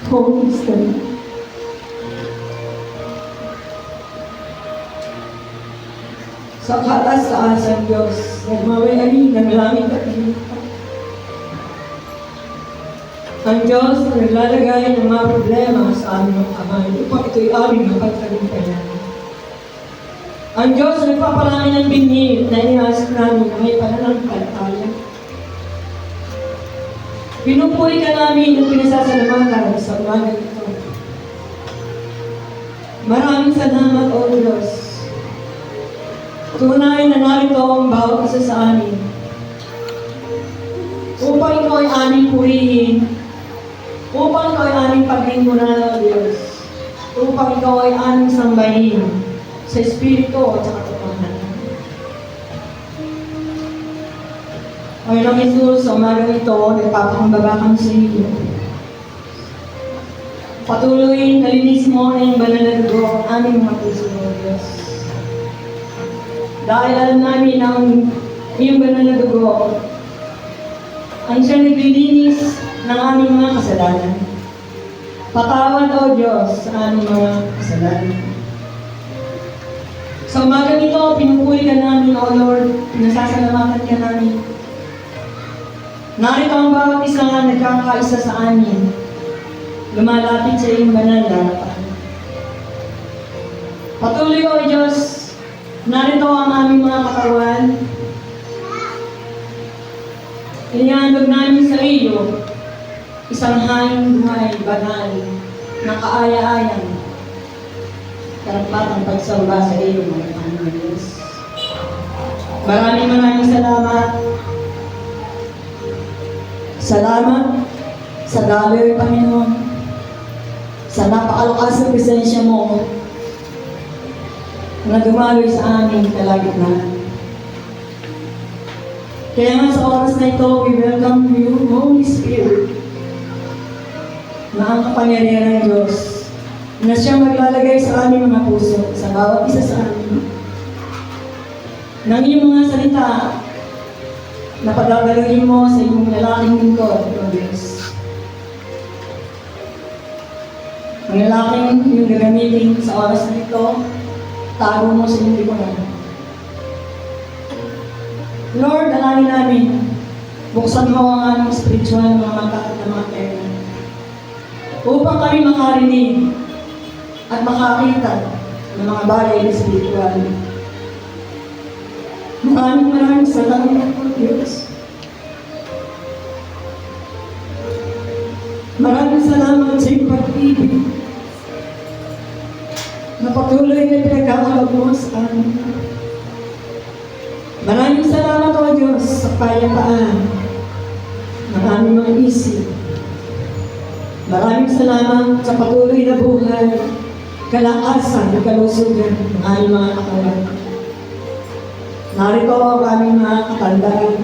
Holy Spirit. Sa kataas-taasang Diyos, nagmawayari ng langit at lupa. Ang Diyos na naglalagay ng mga problema sa aming mga kamay upang ito'y aming mapagtagumpayan. Ang Diyos na nagpapalangin ng binhi na iniasip namin na may pananampalataya. Pinupuri ka namin at pinasasalamatan sa umaga ito. Maraming salamat, O Diyos. Tunay na narito ang bawat isa sa amin. Upang ito ay aming purihin. Upang ito ay aming paglingkuran, O Diyos. Upang ito ay aming sambahin sa Espiritu at sa katotohanan. Panginoong Jesus, sa umagang ito, nagpapakumbaba kami sa iyo. Patuloy na linis mo ng banal na dugo ang aming mga puso, O Diyos. Dahil alam namin ang iyong banal na dugo ang siyang naglilinis ng aming mga kasalanan. Patawad, O Diyos, sa aming mga kasalanan. Sa umagang ito, pinupuri ka namin, O Lord, pinasasalamatan ka namin. Narito ang bawat isa nga nagkakaisa sa amin, lumalapit sa iyong banal na harapan. Patuloy, O Diyos, narito ang aming mga katawan. Inihandog namin sa iyo isang haing buhay, banal, na kaaya-ayan, karapatang pagsamba sa iyo, mga Panginoon Diyos. Maraming salamat. Salamat sa daloy, Panginoon, sa napakalakas na presensya mo na dumaloy sa aming kalagitnaan. Kaya nga sa oras na ito, we welcome you, Holy Spirit, na ang kapangyarihan ng Diyos, na siyang maglalagay sa aming mga puso, sa bawat isa sa amin, ng iyong mga salita na pagdadaluin mo sa iyong lalaking lingkod, O Diyos. Ang lalaking iyong gagamitin sa oras na ito, tago mo sa iyong likuran. Lord, alangin namin, buksan mo ang aming spiritual mga mata at mga tenga, upang kami makarinig at makakita ng mga bagay na spiritual. Maraming salamat, O Diyos. Maraming salamat sa iyong pag-ibig na patuloy na pinagkakalab mo sa amin. Maraming salamat, O Diyos, sa kayapaan ng aming mga isip. Maraming salamat sa patuloy na buhay, kalakasan at kalusugan ng aming mga katawan. Narito ang aming mga katandaan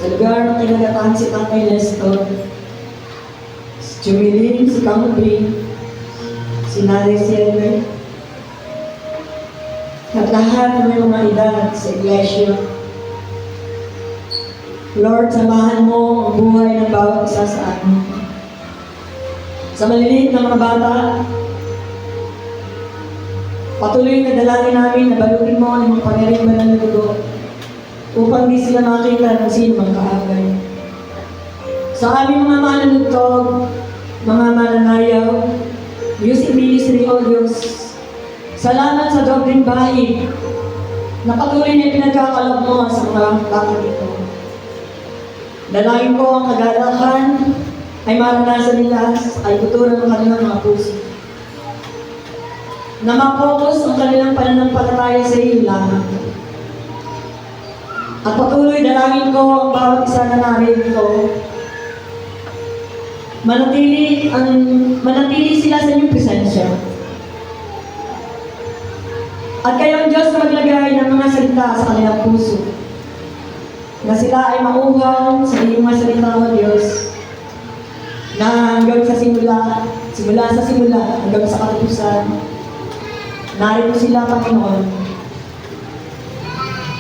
sa lugar na kinagatan si Tatay Nestor, si Jumilin, si Kamubri, si Nanay Silver, at lahat ng may mga edad sa iglesia. Lord, samahan mo ang buhay ng bawat isa sa amin. Sa maliliit na mga bata, patuloy na dalangin namin na balutin mo ang mga pangyariang banal na dugo upang di sila makita ng sino mang kaagay. Sa aming mga mananugtog, mga mananayaw, music ministry, O Diyos, salamat sa dobring bahid na patuloy na pinagkakalab mo sa mga bata ito. Dalangin ko ang kagalakan ay maranasan nila ay tutunan ng kanilang mga puso. Na mapokus ang kanilang pananampalataya sa iyo lamang. At patuloy dalangin ko ang bawat isa na narito. Manatili sila sa iyong presensya. At kayong Diyos na maglagay ng mga salita sa kanilang puso. Na sila ay mauhaw sa iyong mga salita, O Diyos. Na hanggang sa simula hanggang sa katapusan, narito sila, Panginoon.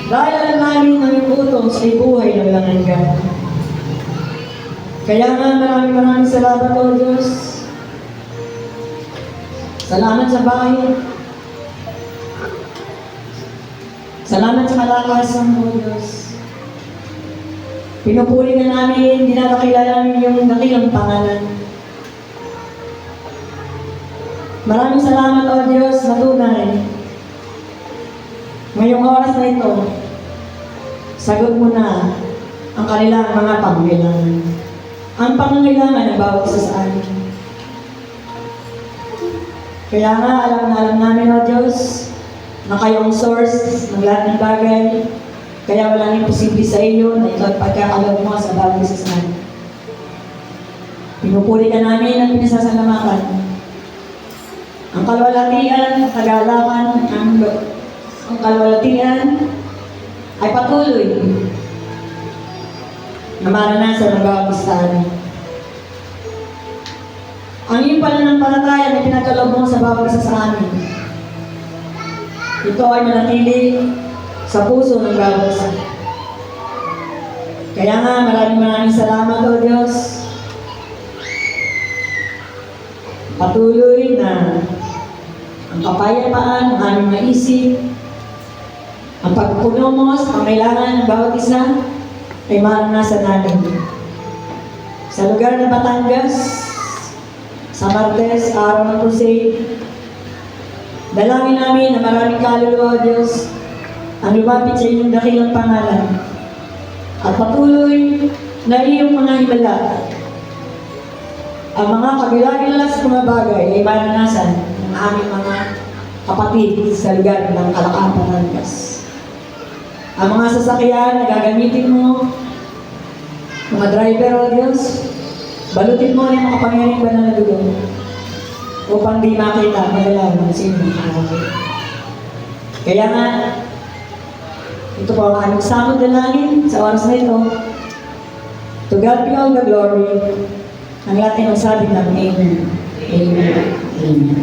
Dahil alam namin ang iyong utos ay buhay na walang hanggan. Kaya nga maraming salamat o Diyos. Salamat sa bahay. Salamat sa kalakasan mo, Diyos. Pinupuri ka namin, dinadakila namin yung dakilang pangalan. Maraming salamat, O Diyos, na tunay. Ngayong oras na ito, sagot mo na ang kanilang mga pangangailangan. Ang pangangailangan ng bawat isa sa amin. Kaya nga, alam namin, O Diyos, na kayong source ng lahat ng bagay. Kaya walang imposible sa iyo na ito at pagkakaloob mo sa bawat isa sa amin. Pinupuri ka namin at pinasasalamatan. Ang kalwalatian, kagalakan, ang kalwalatian ay patuloy na maranasan ng bawat isa sa amin. Ang iyong pananampalataya na pinagkaloob mo sa bawat isa sa amin. Ito ay manatili sa puso ng bawat isa. Kaya nga, maraming salamat, O Diyos. Patuloy na ang kapayapaan ng aming maisip, ang pagpuno mo sa pangailangan ng bawat isa ay maranasan namin. Sa lugar ng Batangas, sa Martes, araw ng crusade, dalangin namin na maraming kaluluwa, Diyos, ang lumapit sa inyong dakilang pangalan at patuloy na iyong mga himala. Ang mga kabila-bila sa mga bagay ay maranasan ng aming mga kapatid sa lugar ng Calacaan, Batangas. Ang mga sasakyan na gagamitin mo, mga driver, O Diyos, balutin mo ng makapangyarihang banal na dugo upang di makita, magalaw ng sino ng araw. Kaya nga, ito po ang aming samod dalangin sa oras na ito. To God be all the glory. Ang lahat ay magsabi ng Amen. Amen. Amen.